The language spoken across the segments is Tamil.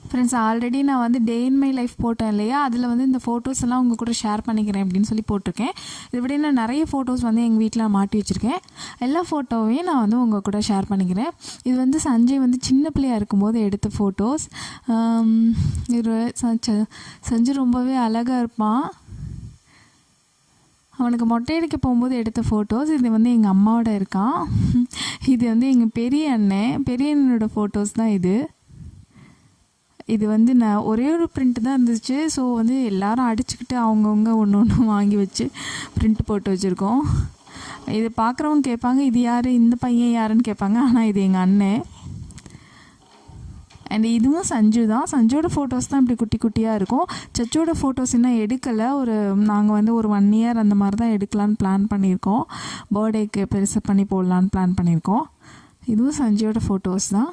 ஃப்ரெண்ட்ஸ், ஆல்ரெடி நான் வந்து டே இன் மை லைஃப் போட்டேன் இல்லையா, அதில் வந்து இந்த ஃபோட்டோஸ் எல்லாம் உங்கள் கூட ஷேர் பண்ணிக்கிறேன் அப்படின்னு சொல்லி போட்டிருக்கேன். இதை விட நான் நிறைய ஃபோட்டோஸ் வந்து எங்கள் வீட்டில் மாட்டி வச்சுருக்கேன். எல்லா ஃபோட்டோவையும் நான் வந்து உங்கள் கூட ஷேர் பண்ணிக்கிறேன். இது வந்து சஞ்சய் வந்து சின்ன பிள்ளையாக இருக்கும்போது எடுத்த ஃபோட்டோஸ். இது சஞ்சய் ரொம்பவே அழகாக இருப்பான். அவனுக்கு மொட்டை அடிக்க போகும்போது எடுத்த ஃபோட்டோஸ். இது வந்து எங்கள் அம்மாவோட இருக்கான். இது வந்து எங்கள் பெரிய அண்ணனோட ஃபோட்டோஸ் தான் இது. இது வந்து நான் ஒரே ஒரு பிரிண்ட்டு தான் இருந்துச்சு. ஸோ வந்து எல்லோரும் அடிச்சுக்கிட்டு அவங்கவுங்க ஒன்று வாங்கி வச்சு பிரிண்ட் போட்டு வச்சுருக்கோம். இது பார்க்குறவங்க கேட்பாங்க, இது யார், இந்த பையன் யாருன்னு கேட்பாங்க. ஆனால் இது எங்கள் அண்ணன். அண்ட் இதுவும் சஞ்சு தான். சஞ்சோட ஃபோட்டோஸ் தான் இப்படி குட்டி குட்டியாக இருக்கும். சச்சோட ஃபோட்டோஸ் இன்னும் எடுக்கலை. நாங்கள் வந்து ஒரு 1 இயர் அந்த மாதிரி தான் எடுக்கலான்னு பிளான் பண்ணியிருக்கோம். பர்த்டேக்கு பெருசாக பண்ணி போடலான்னு பிளான் பண்ணியிருக்கோம். இதுவும் சஞ்சோட ஃபோட்டோஸ் தான்.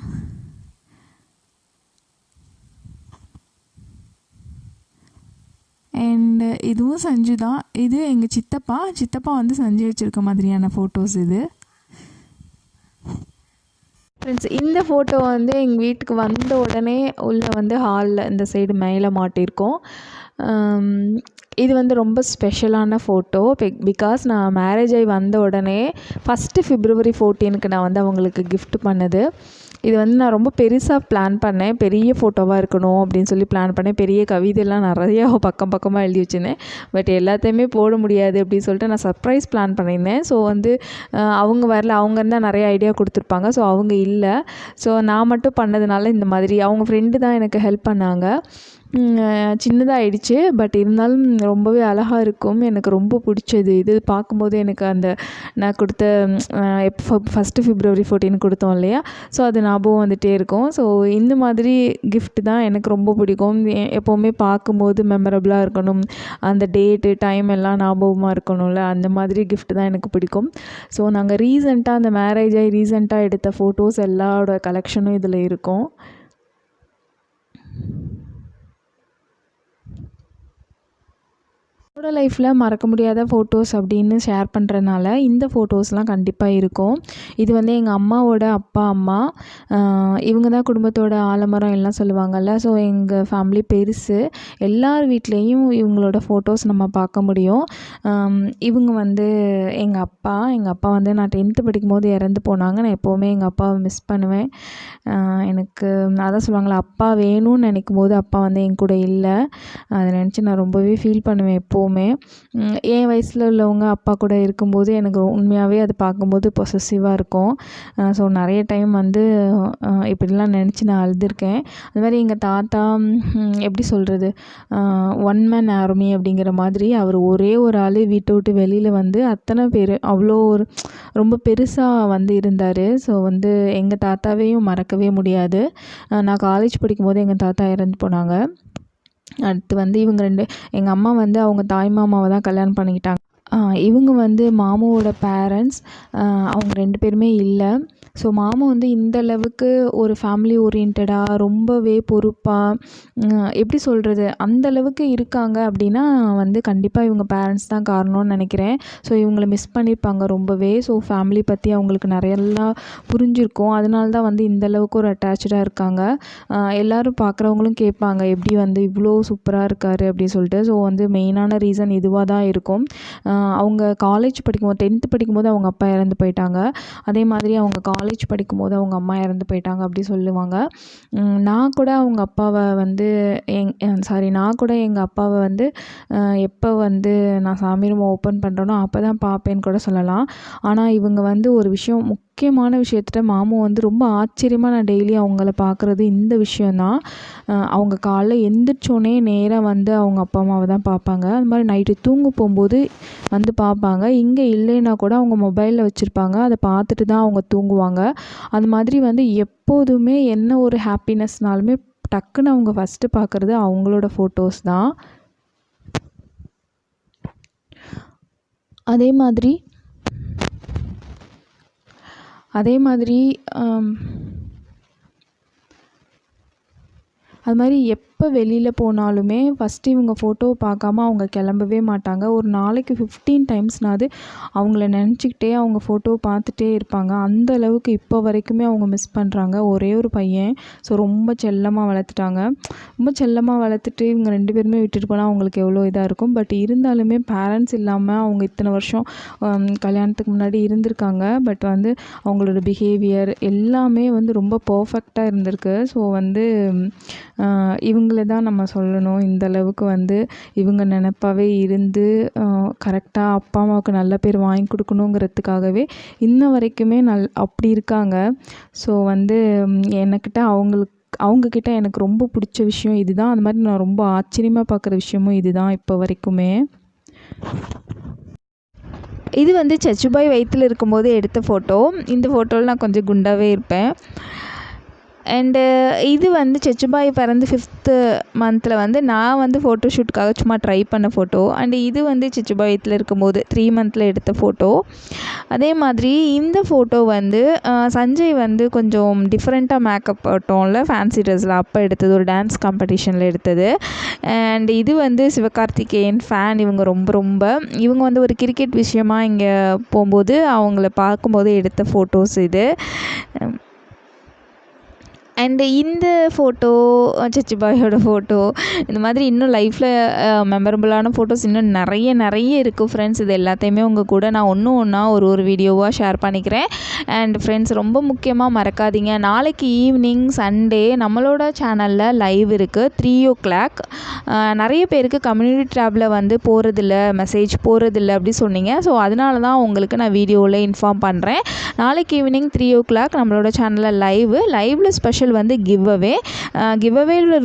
அண்டு இதுவும் சஞ்சு தான். இது எங்கள் சித்தப்பா வந்து சஞ்சு வச்சுருக்க மாதிரியான ஃபோட்டோஸ் இது. ஃப்ரெண்ட்ஸ், இந்த ஃபோட்டோ வந்து எங்கள் வீட்டுக்கு வந்த உடனே உள்ளே வந்து ஹாலில் இந்த சைடு மேலே மாட்டியிருக்கோம். இது வந்து ரொம்ப ஸ்பெஷலான ஃபோட்டோ. பிகாஸ் நான் மேரேஜ் ஆகி வந்த உடனே ஃபஸ்ட்டு February 14க்கு நான் வந்து அவங்களுக்கு கிஃப்ட் பண்ணது. இது வந்து நான் ரொம்ப பெருசாக பிளான் பண்ணேன். பெரிய ஃபோட்டோவாக இருக்கணும் அப்படின்னு சொல்லி பிளான் பண்ணேன். பெரிய கவிதைலாம் நிறையா பக்கமாக எழுதி வச்சுருந்தேன். பட் எல்லாத்தையுமே போட முடியாது அப்படின்னு சொல்லிட்டு நான் சர்ப்ரைஸ் பிளான் பண்ணியிருந்தேன். ஸோ வந்து அவங்க வரல. அவங்க இருந்தால் நிறைய ஐடியா கொடுத்துருப்பாங்க. ஸோ அவங்க இல்லை. ஸோ நான் மட்டும் பண்ணதுனால இந்த மாதிரி அவங்க ஃப்ரெண்டு தான் எனக்கு ஹெல்ப் பண்ணாங்க. சின்னதாகிடுச்சு. பட் இருந்தாலும் ரொம்பவே அழகாக இருக்கும். எனக்கு ரொம்ப பிடிச்சது இது. பார்க்கும்போது எனக்கு அந்த நான் கொடுத்த ஃபஸ்ட்டு February 14 கொடுத்தோம் இல்லையா, ஸோ அது ஞாபகம் வந்துகிட்டே இருக்கும். ஸோ இந்த மாதிரி கிஃப்ட் தான் எனக்கு ரொம்ப பிடிக்கும். எப்போவுமே பார்க்கும்போது மெமரபுளாக இருக்கணும், அந்த டேட்டு டைம் எல்லாம் ஞாபகமாக இருக்கணும்ல, அந்த மாதிரி கிஃப்ட் தான் எனக்கு பிடிக்கும். ஸோ நாங்கள் ரீசெண்டாக அந்த மேரேஜ் ஆகி ரீசெண்டாக எடுத்த ஃபோட்டோஸ் எல்லாரோட கலெக்ஷனும் இதில் இருக்கும். என்னோட லைஃப்பில் மறக்க முடியாத ஃபோட்டோஸ் அப்படின்னு ஷேர் பண்ணுறதுனால இந்த ஃபோட்டோஸ்லாம் கண்டிப்பாக இருக்கும். இது வந்து எங்கள் அம்மாவோட அப்பா அம்மா. இவங்க தான் குடும்பத்தோட ஆலமரம் எல்லாம் சொல்லுவாங்கள்ல. ஸோ எங்கள் ஃபேமிலி பெருசு. எல்லார் வீட்லேயும் இவங்களோட ஃபோட்டோஸ் நம்ம பார்க்க முடியும். இவங்க வந்து எங்கள் அப்பா வந்து நான் 10th படிக்கும்போது இறந்து போனாங்க. நான் எப்போவுமே எங்கள் அப்பாவை மிஸ் பண்ணுவேன். எனக்கு அதான் சொல்லுவாங்களே, அப்பா வேணும்னு நினைக்கும் போது அப்பா வந்து என் கூட இல்லை. அதை நினச்சி நான் ரொம்பவே ஃபீல் பண்ணுவேன் எப்போவுமே. என் வயசில் உள்ளவங்க அப்பா கூட இருக்கும்போது எனக்கு உண்மையாகவே அது பார்க்கும்போது பொசசிவாக இருக்கும். ஸோ நிறைய டைம் வந்து இப்படிலாம் நினச்சி நான் அழுதுருக்கேன். அது மாதிரி எங்கள் தாத்தா எப்படி சொல்கிறது, 1 man army அப்படிங்கிற மாதிரி அவர் ஒரே ஒரு ஆள் வீட்டை விட்டு வெளியில் வந்து அத்தனை பேர் அவ்வளோ ஒரு ரொம்ப பெருசாக வந்து இருந்தார். ஸோ வந்து எங்கள் தாத்தாவையும் மறக்கவே முடியாது. நான் காலேஜ் படிக்கும்போது எங்கள் தாத்தா இறந்து போனாங்க. அடுத்து வந்து எங்கள் அம்மா வந்து அவங்க தாய் மாமாவை தான் கல்யாணம் பண்ணிக்கிட்டாங்க. இவங்க வந்து மாமாவோட பேரண்ட்ஸ். அவங்க 2 பேருமே இல்லை. ஸோ மாமா வந்து இந்த அளவுக்கு ஒரு ஃபேமிலி ஓரியன்டடாக ரொம்பவே பொறுப்பாக, எப்படி சொல்கிறது, அந்த அளவுக்கு இருக்காங்க அப்படின்னா வந்து கண்டிப்பாக இவங்க பேரண்ட்ஸ் தான் காரணம்னு நினைக்கிறேன். ஸோ இவங்களை மிஸ் பண்ணியிருப்பாங்க ரொம்பவே. ஸோ ஃபேமிலி பற்றி அவங்களுக்கு நிறையெல்லாம் புரிஞ்சிருக்கும். அதனால தான் வந்து இந்த அளவுக்கு ஒரு அட்டாச்சாக இருக்காங்க. எல்லோரும் பார்க்குறவங்களும் கேட்பாங்க, எப்படி வந்து இவ்வளோ சூப்பராக இருக்கார் அப்படின்னு சொல்லிட்டு. ஸோ வந்து மெயினான ரீசன் இதுவாக தான் இருக்கும். அவங்க காலேஜ் படிக்கும்போது 10th படிக்கும்போது அவங்க அப்பா இறந்து போயிட்டாங்க. அதே மாதிரி அவங்க காலேஜ் படிக்கும்போது அவங்க அம்மா இறந்து போயிட்டாங்க அப்படி சொல்லுவாங்க. நான் கூட எங்கள் அப்பாவை வந்து எப்போ வந்து நான் சாமி ரூம் ஓப்பன் பண்ணுறேனோ அப்போ தான் பார்ப்பேன்னு கூட சொல்லலாம். ஆனால் இவங்க வந்து ஒரு விஷயம், முக்கியமான விஷயத்துல மாமா வந்து ரொம்ப ஆச்சரியமாக நான் டெய்லி அவங்கள பார்க்குறது இந்த விஷயந்தான். அவங்க காலைல எந்திரிச்சோடனே நேராக வந்து அவங்க அப்பா அம்மாவை தான் பார்ப்பாங்க. அது மாதிரி நைட்டு தூங்க போகும்போது வந்து பார்ப்பாங்க. இங்கே இல்லைன்னா கூட அவங்க மொபைலில் வச்சுருப்பாங்க. அதை பார்த்துட்டு தான் அவங்க தூங்குவாங்க. அது மாதிரி வந்து எப்போதுமே என்ன ஒரு ஹாப்பினஸ்னாலுமே டக்குன்னு அவங்க ஃபஸ்ட்டு பார்க்குறது அவங்களோட ஃபோட்டோஸ் தான். அதே மாதிரி அது மாதிரி எப்போ வெளியில் போனாலுமே ஃபஸ்ட்டு இவங்க ஃபோட்டோவை பார்க்காம அவங்க கிளம்பவே மாட்டாங்க. ஒரு நாளைக்கு 15 டைம்ஸ்னாவது அவங்கள நினச்சிக்கிட்டே அவங்க ஃபோட்டோவை பார்த்துட்டே இருப்பாங்க. அந்த அளவுக்கு இப்போ வரைக்குமே அவங்க மிஸ் பண்ணுறாங்க. ஒரே ஒரு பையன். ஸோ ரொம்ப செல்லமாக வளர்த்துட்டாங்க. ரொம்ப செல்லமாக வளர்த்துட்டு இவங்க 2 பேருமே விட்டுட்டு போனால் அவங்களுக்கு எவ்வளோ இதாக இருக்கும். பட் இருந்தாலுமே பேரண்ட்ஸ் இல்லாமல் அவங்க இத்தனை வருஷம் கல்யாணத்துக்கு முன்னாடி இருந்திருக்காங்க. பட் வந்து அவங்களோட பிஹேவியர் எல்லாமே வந்து ரொம்ப பர்ஃபெக்டாக இருந்திருக்கு. ஸோ வந்து இவங்கள தான் நம்ம சொல்லணும். இந்த அளவுக்கு வந்து இவங்க நினப்பாவே இருந்து கரெக்டாக அப்பா அம்மாவுக்கு நல்ல பேர் வாங்கி கொடுக்கணுங்கிறதுக்காகவே இன்ன வரைக்குமே அப்படி இருக்காங்க. ஸோ வந்து எனக்கிட்ட அவங்கக்கிட்ட எனக்கு ரொம்ப பிடிச்ச விஷயம் இதுதான். அது மாதிரி நான் ரொம்ப ஆச்சரியமாக பார்க்குற விஷயமும் இதுதான் இப்போ வரைக்குமே. இது வந்து சச்சுபாய் வயிற்றில் இருக்கும்போது எடுத்த ஃபோட்டோ. இந்த ஃபோட்டோவில் நான் கொஞ்சம் குண்டாகவே இருப்பேன். அண்டு இது வந்து சச்சுபாய் பிறந்து 5th மந்தில் வந்து நான் வந்து ஃபோட்டோ ஷூட்டுக்காக சும்மா ட்ரை பண்ண ஃபோட்டோ. அண்டு இது வந்து சச்சுபாய் வயிற்றில் இருக்கும்போது 3 மந்தில் எடுத்த ஃபோட்டோ. அதே மாதிரி இந்த ஃபோட்டோ வந்து சஞ்சய் வந்து கொஞ்சம் டிஃப்ரெண்ட்டாக மேக்கப் போட்டோம்ல ஃபேன்சி ட்ரெஸ்ஸில் அப்போ எடுத்தது. ஒரு டான்ஸ் காம்படிஷனில் எடுத்தது. அண்ட் இது வந்து சிவகார்த்திகேயன் ஃபேன் இவங்க இவங்க வந்து ஒரு கிரிக்கெட் விஷயமாக இங்கே போகும்போது அவங்கள பார்க்கும்போது எடுத்த ஃபோட்டோஸ் இது. அண்டு இந்த ஃபோட்டோ சச்சுபாயோட ஃபோட்டோ இந்த மாதிரி இன்னும் லைஃப்பில் மெமரபுளான ஃபோட்டோஸ் இன்னும் நிறைய இருக்குது ஃப்ரெண்ட்ஸ். இது எல்லாத்தையுமே உங்கள் கூட நான் ஒன்றா ஒரு வீடியோவாக ஷேர் பண்ணிக்கிறேன். அண்ட் ஃப்ரெண்ட்ஸ் ரொம்ப முக்கியமாக மறக்காதீங்க, நாளைக்கு ஈவினிங் சண்டே நம்மளோட சேனலில் லைவ் இருக்குது 3 o'clock. நிறைய பேருக்கு கம்யூனிட்டி டேப்பில் வந்து போகிறதில்ல, மெசேஜ் போகிறதில்ல அப்படி சொன்னீங்க. ஸோ அதனால தான் உங்களுக்கு நான் வீடியோவில் இன்ஃபார்ம் பண்ணுறேன். நாளைக்கு ஈவினிங் 3 o'clock நம்மளோட சேனலில் லைவில் ஸ்பெஷல் வந்து கிவ்அவேல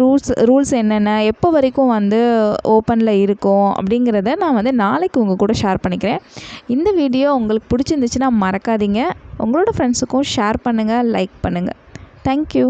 ரூல்ஸ் என்னென்ன, எப்போ வரைக்கும் வந்து ஓப்பனில் இருக்கும் அப்படிங்கிறத நான் வந்து நாளைக்கு உங்கள் கூட ஷேர் பண்ணிக்கிறேன். இந்த வீடியோ உங்களுக்கு பிடிச்சிருந்துச்சுன்னா மறக்காதீங்க, உங்களோட ஃப்ரெண்ட்ஸுக்கும் ஷேர் பண்ணுங்கள், லைக் பண்ணுங்கள். தேங்க்யூ.